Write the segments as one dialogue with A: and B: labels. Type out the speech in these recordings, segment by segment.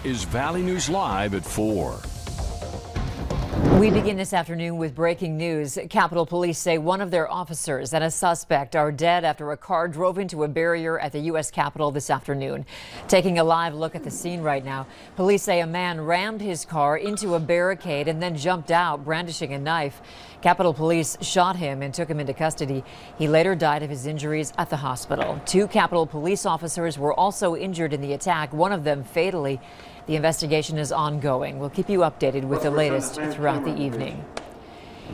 A: is Valley News Live at 4.
B: We begin this afternoon with breaking news. Capitol Police say one of their officers and a suspect are dead after a car drove into a barrier at the U.S. Capitol this afternoon. Taking a live look at the scene right now, police say a man rammed his car into a barricade and then jumped out, brandishing a knife. Capitol Police shot him and took him into custody. He later died of his injuries at the hospital. 2 Capitol Police officers were also injured in the attack, one of them fatally. The investigation is ongoing. We'll keep you updated with the latest throughout the evening.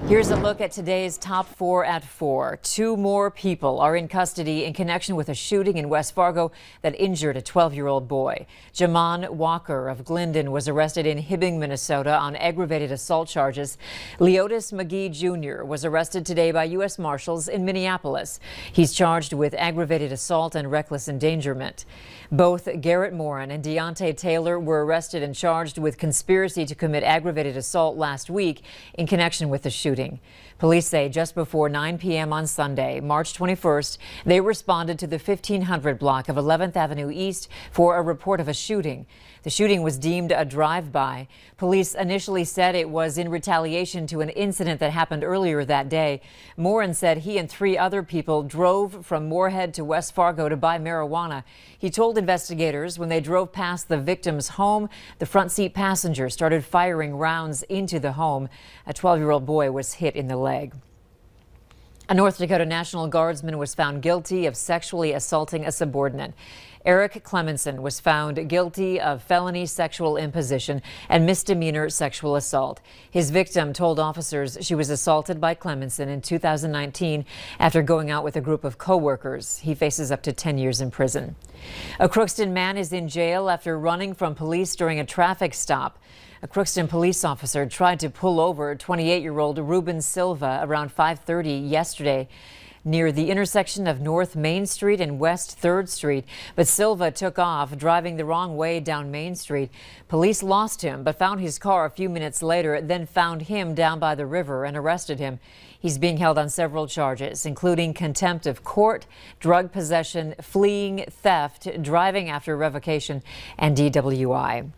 B: Here's a look at today's top 4 at 4. 2 more people are in custody in connection with a shooting in West Fargo that injured a 12-year-old boy. Jamon Walker of Glendon was arrested in Hibbing, Minnesota on aggravated assault charges. Leotis McGee Jr. was arrested today by U.S. Marshals in Minneapolis. He's charged with aggravated assault and reckless endangerment. Both Garrett Morin and Deontay Taylor were arrested and charged with conspiracy to commit aggravated assault last week in connection with the shooting. Police say just before 9 p.m. on Sunday, March 21st, they responded to the 1500 block of 11th Avenue East for a report of a shooting. The shooting was deemed a drive-by. Police initially said it was in retaliation to an incident that happened earlier that day. Morin said he and 3 other people drove from Moorhead to West Fargo to buy marijuana. He told investigators when they drove past the victim's home, the front seat passenger started firing rounds into the home. A 12-year-old boy was hit in the leg. A North Dakota National Guardsman was found guilty of sexually assaulting a subordinate. Eric Clemenson was found guilty of felony sexual imposition and misdemeanor sexual assault. His victim told officers she was assaulted by Clemenson in 2019 after going out with a group of co-workers. He faces up to 10 years in prison. A Crookston man is in jail after running from police during a traffic stop. A Crookston police officer tried to pull over 28-year-old Ruben Silva around 5:30 yesterday near the intersection of North Main Street and West 3rd Street, but Silva took off, driving the wrong way down Main Street. Police lost him, but found his car a few minutes later, then found him down by the river and arrested him. He's being held on several charges, including contempt of court, drug possession, fleeing, theft, driving after revocation, and DWI.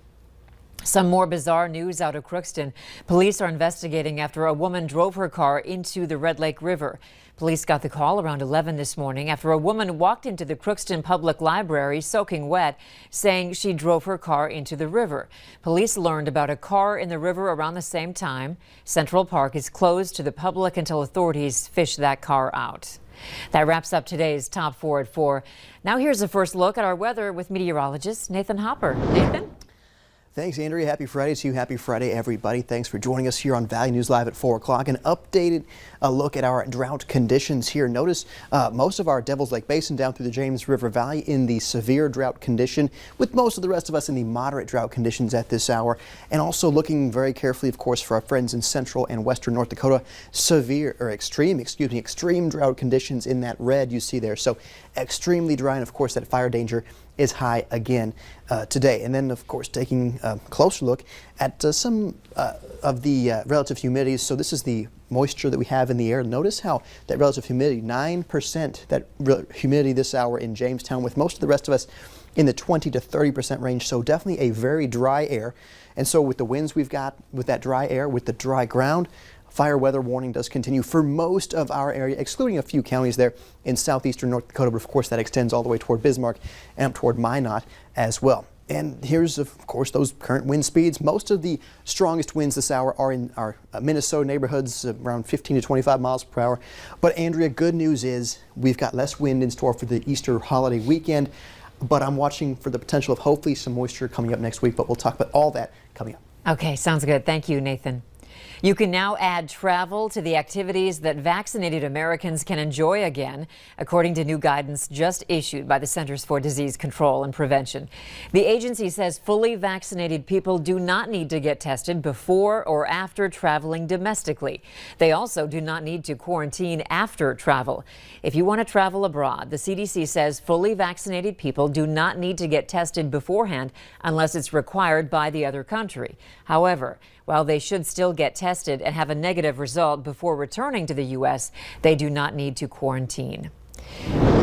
B: Some more bizarre news out of Crookston. Police are investigating after a woman drove her car into the Red Lake River. Police got the call around 11 this morning after a woman walked into the Crookston Public Library soaking wet, saying she drove her car into the river. Police learned about a car in the river around the same time. Central Park is closed to the public until authorities fish that car out. That wraps up today's top 4 at 4. Now here's a first look at our weather with meteorologist Nathan Hopper. Nathan?
C: Thanks, Andrea. Happy Friday to you. Happy Friday, everybody. Thanks for joining us here on Valley News Live at 4 o'clock. An updated look at our drought conditions here. Notice most of our Devil's Lake Basin down through the James River Valley in the severe drought condition, with most of the rest of us in the moderate drought conditions at this hour. And also looking very carefully, of course, for our friends in central and western North Dakota, extreme drought conditions in that red you see there. So extremely dry, and of course that fire danger is high again today. And then, of course, taking a closer look at some of the relative humidities. So this is the moisture that we have in the air. Notice how that relative humidity, 9% that humidity this hour in Jamestown, with most of the rest of us in the 20 to 30% range. So definitely a very dry air. And so with the winds we've got, with that dry air, with the dry ground, fire weather warning does continue for most of our area, excluding a few counties there in southeastern North Dakota, but of course that extends all the way toward Bismarck and up toward Minot as well. And here's, of course, those current wind speeds. Most of the strongest winds this hour are in our Minnesota neighborhoods, around 15 to 25 miles per hour. But Andrea, good news is we've got less wind in store for the Easter holiday weekend, but I'm watching for the potential of hopefully some moisture coming up next week, but we'll talk about all that coming up.
B: Okay, sounds good. Thank you, Nathan. You can now add travel to the activities that vaccinated Americans can enjoy again, according to new guidance just issued by the Centers for Disease Control and Prevention. The agency says fully vaccinated people do not need to get tested before or after traveling domestically. They also do not need to quarantine after travel. If you want to travel abroad, the CDC says fully vaccinated people do not need to get tested beforehand unless it's required by the other country. However, while they should still get tested and have a negative result before returning to the U.S., they do not need to quarantine.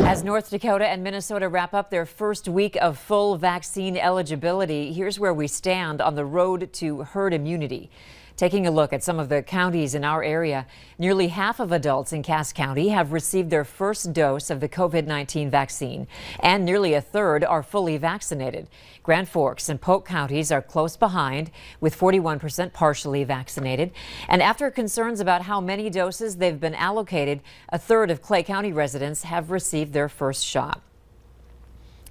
B: As North Dakota and Minnesota wrap up their first week of full vaccine eligibility, here's where we stand on the road to herd immunity. Taking a look at some of the counties in our area, nearly half of adults in Cass County have received their first dose of the COVID-19 vaccine, and nearly a third are fully vaccinated. Grand Forks and Polk counties are close behind, with 41% partially vaccinated. And after concerns about how many doses they've been allocated, a third of Clay County residents have received their first shot.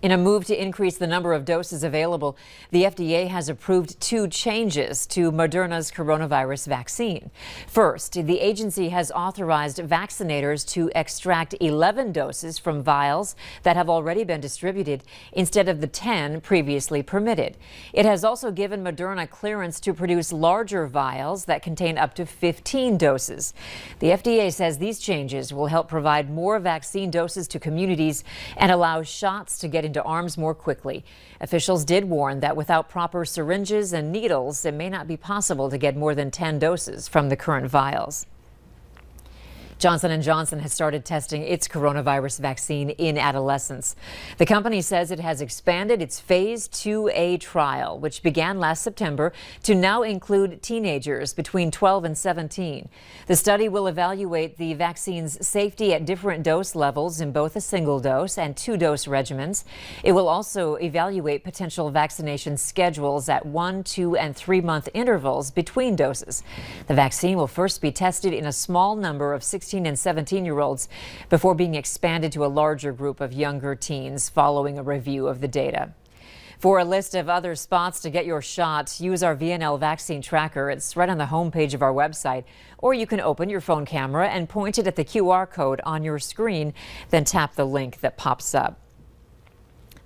B: In a move to increase the number of doses available, the FDA has approved 2 changes to Moderna's coronavirus vaccine. First, the agency has authorized vaccinators to extract 11 doses from vials that have already been distributed instead of the 10 previously permitted. It has also given Moderna clearance to produce larger vials that contain up to 15 doses. The FDA says these changes will help provide more vaccine doses to communities and allow shots to get into arms more quickly. Officials did warn that without proper syringes and needles, it may not be possible to get more than 10 doses from the current vials. Johnson & Johnson has started testing its coronavirus vaccine in adolescents. The company says it has expanded its Phase 2A trial, which began last September, to now include teenagers between 12 and 17. The study will evaluate the vaccine's safety at different dose levels in both a single dose and 2-dose regimens. It will also evaluate potential vaccination schedules at 1, 2, and 3-month intervals between doses. The vaccine will first be tested in a small number of 16 and 17-year-olds before being expanded to a larger group of younger teens following a review of the data. For a list of other spots to get your shot, use our VNL vaccine tracker. It's right on the homepage of our website. Or you can open your phone camera and point it at the QR code on your screen, then tap the link that pops up.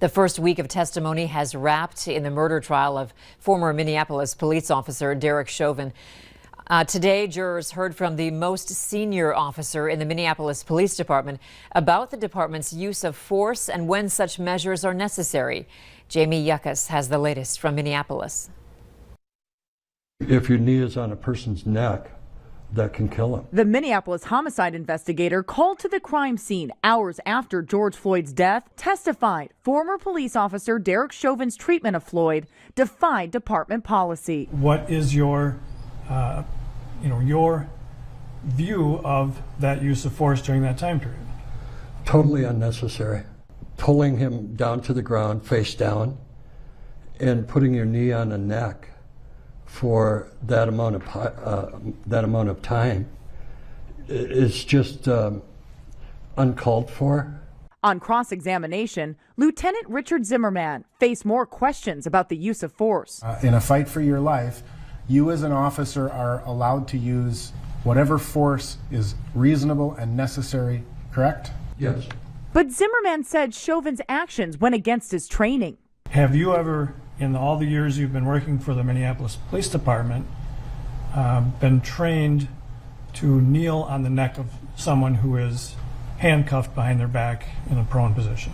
B: The first week of testimony has wrapped in the murder trial of former Minneapolis police officer Derek Chauvin. Today, jurors heard from the most senior officer in the Minneapolis Police Department about the department's use of force and when such measures are necessary. Jamie Yuckas has the latest from Minneapolis.
D: If your knee is on a person's neck, that can kill him.
E: The Minneapolis homicide investigator called to the crime scene hours after George Floyd's death testified former police officer Derek Chauvin's treatment of Floyd defied department policy.
F: What is your view of that use of force during that time period?
D: Totally unnecessary. Pulling him down to the ground, face down, and putting your knee on the neck for that amount of time is just uncalled for.
E: On cross-examination, Lieutenant Richard Zimmerman faced more questions about the use of force.
G: In a fight for your life, you as an officer are allowed to use whatever force is reasonable and necessary, correct?
D: Yes.
E: But Zimmerman said Chauvin's actions went against his training.
F: Have you ever, in all the years you've been working for the Minneapolis Police Department, been trained to kneel on the neck of someone who is handcuffed behind their back in a prone position?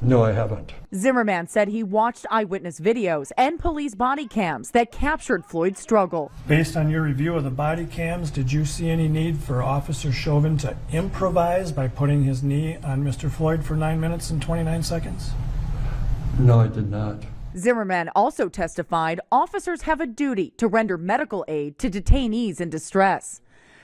D: No, I haven't.
E: Zimmerman said he watched eyewitness videos and police body cams that captured Floyd's struggle.
F: Based on your review of the body cams, did you see any need for Officer Chauvin to improvise by putting his knee on Mr. Floyd for 9 minutes and 29 seconds?
D: No, I did not.
E: Zimmerman also testified officers have a duty to render medical aid to detainees in distress.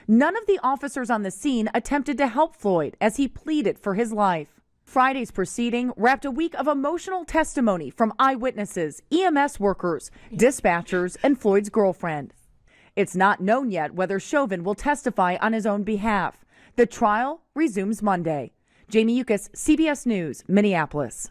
E: None of the officers on the scene attempted to help Floyd as he pleaded for his life. Friday's proceeding wrapped a week of emotional testimony from eyewitnesses, EMS workers, dispatchers, and Floyd's girlfriend. It's not known yet whether Chauvin will testify on his own behalf. The trial resumes Monday. Jamie Yuckas, CBS News, Minneapolis.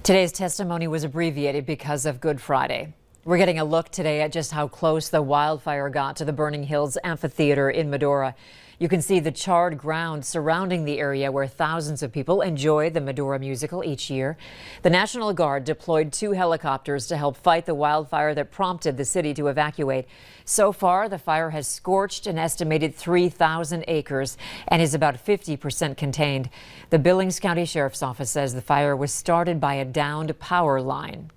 B: Today's testimony was abbreviated because of Good Friday. We're getting a look today at just how close the wildfire got to the Burning Hills Amphitheater in Medora. You can see the charred ground surrounding the area where thousands of people enjoy the Madora musical each year. The National Guard deployed 2 helicopters to help fight the wildfire that prompted the city to evacuate. So far, the fire has scorched an estimated 3,000 acres and is about 50% contained. The Billings County Sheriff's Office says the fire was started by a downed power line.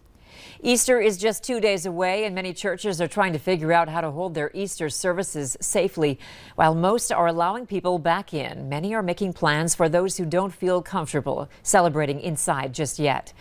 B: Easter is just 2 days away, and many churches are trying to figure out how to hold their Easter services safely. While most are allowing people back in, many are making plans for those who don't feel comfortable celebrating inside just yet.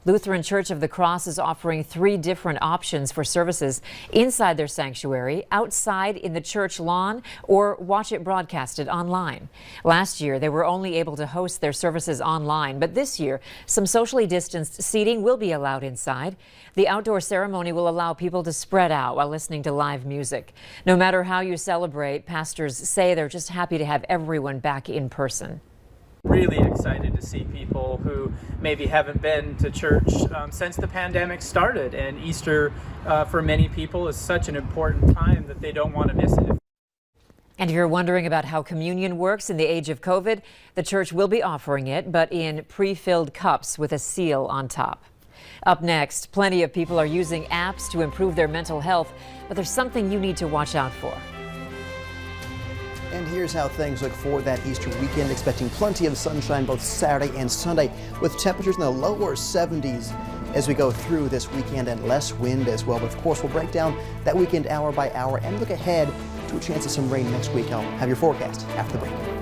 B: Lutheran Church of the Cross is offering 3 different options for services: inside their sanctuary, outside in the church lawn, or watch it broadcasted online. Last year, they were only able to host their services online, but this year, some socially distanced seating will be allowed inside. The outdoor ceremony will allow people to spread out while listening to live music. No matter how you celebrate, pastors say they're just happy to have everyone back in person.
H: Really excited to see people who maybe haven't been to church since the pandemic started, and Easter for many people is such an important time that they don't want to miss it.
B: And if you're wondering about how communion works in the age of COVID, the church will be offering it, but in pre-filled cups with a seal on top. Up next, plenty of people are using apps to improve their mental health, but there's something you need to watch out for.
C: And here's how things look for that Easter weekend. Expecting plenty of sunshine both Saturday and Sunday, with temperatures in the lower 70s as we go through this weekend, and less wind as well. But of course, we'll break down that weekend hour by hour and look ahead to a chance of some rain next week. I'll have your forecast after the break.